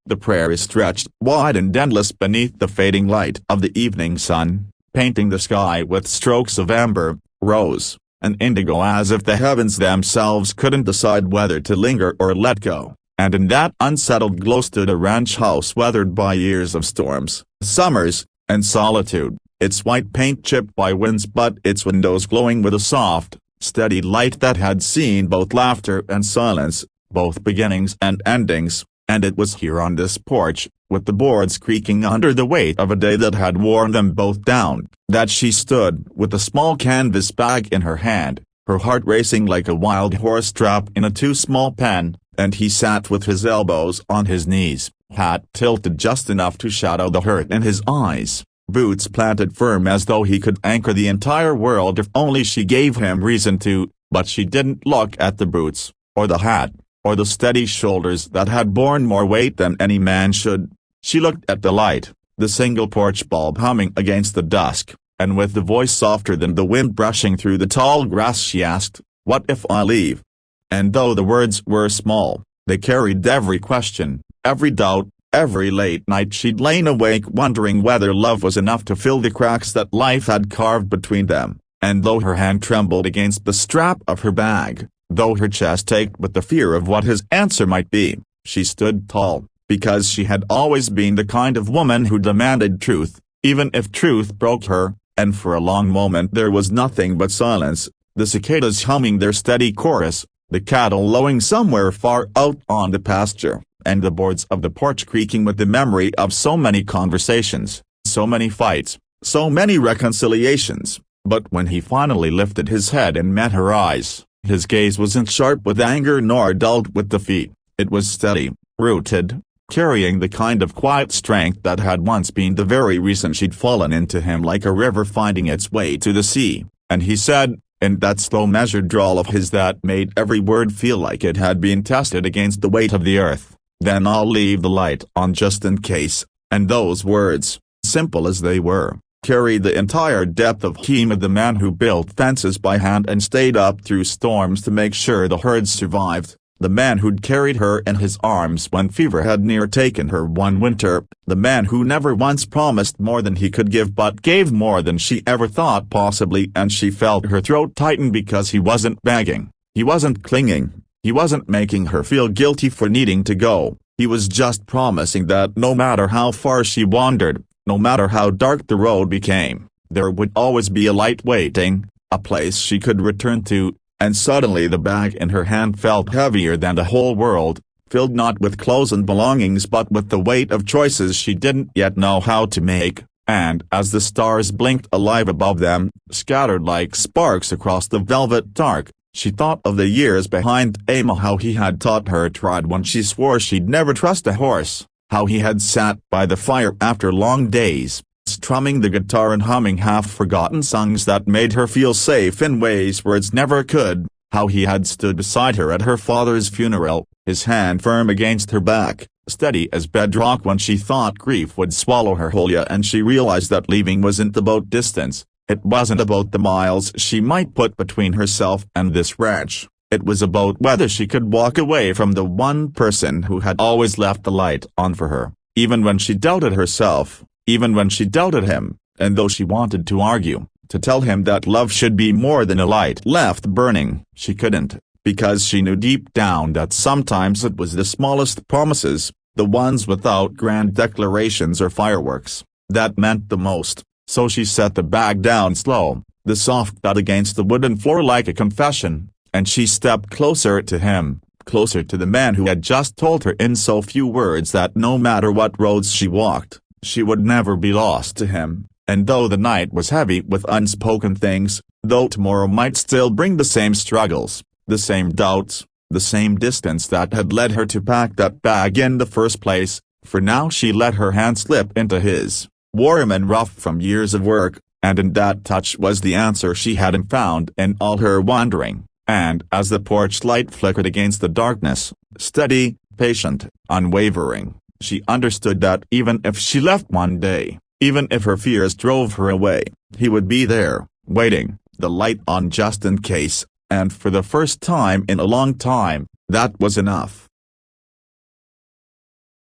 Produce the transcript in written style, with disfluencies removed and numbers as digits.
The prairie stretched wide and endless beneath the fading light of the evening sun, painting the sky with strokes of amber, rose, and indigo as if the heavens themselves couldn't decide whether to linger or let go. And in that unsettled glow stood a ranch house weathered by years of storms, summers, and solitude, its white paint chipped by winds but its windows glowing with a soft, steady light that had seen both laughter and silence, both beginnings and endings. And it was here on this porch, with the boards creaking under the weight of a day that had worn them both down, that she stood with a small canvas bag in her hand, her heart racing like a wild horse trapped in a too small pen, and he sat with his elbows on his knees, hat tilted just enough to shadow the hurt in his eyes, boots planted firm as though he could anchor the entire world if only she gave him reason to, but she didn't look at the boots, or the hat, or the steady shoulders that had borne more weight than any man should. She looked at the light, the single porch bulb humming against the dusk, and with the voice softer than the wind brushing through the tall grass she asked, "What if I leave?" And though the words were small, they carried every question, every doubt, every late night she'd lain awake wondering whether love was enough to fill the cracks that life had carved between them. And though her hand trembled against the strap of her bag, though her chest ached with the fear of what his answer might be, she stood tall, because she had always been the kind of woman who demanded truth, even if truth broke her, and for a long moment there was nothing but silence, the cicadas humming their steady chorus, the cattle lowing somewhere far out on the pasture, and the boards of the porch creaking with the memory of so many conversations, so many fights, so many reconciliations. But when he finally lifted his head and met her eyes, his gaze wasn't sharp with anger nor dulled with defeat. It was steady, rooted, carrying the kind of quiet strength that had once been the very reason she'd fallen into him like a river finding its way to the sea. And he said, in that slow measured drawl of his that made every word feel like it had been tested against the weight of the earth, "Then I'll leave the light on just in case." And those words, simple as they were, carried the entire depth of him of the man who built fences by hand and stayed up through storms to make sure the herds survived, the man who'd carried her in his arms when fever had near taken her one winter, the man who never once promised more than he could give but gave more than she ever thought possibly, and she felt her throat tighten because he wasn't begging, he wasn't clinging, he wasn't making her feel guilty for needing to go, he was just promising that no matter how far she wandered, no matter how dark the road became, there would always be a light waiting, a place she could return to. And suddenly the bag in her hand felt heavier than the whole world, filled not with clothes and belongings but with the weight of choices she didn't yet know how to make, and as the stars blinked alive above them, scattered like sparks across the velvet dark, she thought of the years behind Emma, how he had taught her trot when she swore she'd never trust a horse, how he had sat by the fire after long days, strumming the guitar and humming half-forgotten songs that made her feel safe in ways words never could, how he had stood beside her at her father's funeral, his hand firm against her back, steady as bedrock when she thought grief would swallow her whole, and she realized that leaving wasn't about distance, it wasn't about the miles she might put between herself and this ranch, it was about whether she could walk away from the one person who had always left the light on for her, even when she doubted herself. Even when she doubted him, and though she wanted to argue, to tell him that love should be more than a light left burning, she couldn't, because she knew deep down that sometimes it was the smallest promises, the ones without grand declarations or fireworks, that meant the most. So she set the bag down slow, the soft thud against the wooden floor like a confession, and she stepped closer to him, closer to the man who had just told her in so few words that no matter what roads she walked, she would never be lost to him. And though the night was heavy with unspoken things, though tomorrow might still bring the same struggles, the same doubts, the same distance that had led her to pack that bag in the first place, for now she let her hand slip into his, warm and rough from years of work, and in that touch was the answer she hadn't found in all her wandering. And as the porch light flickered against the darkness, steady, patient, unwavering, she understood that even if she left one day, even if her fears drove her away, he would be there, waiting, the light on just in case, and for the first time in a long time, that was enough.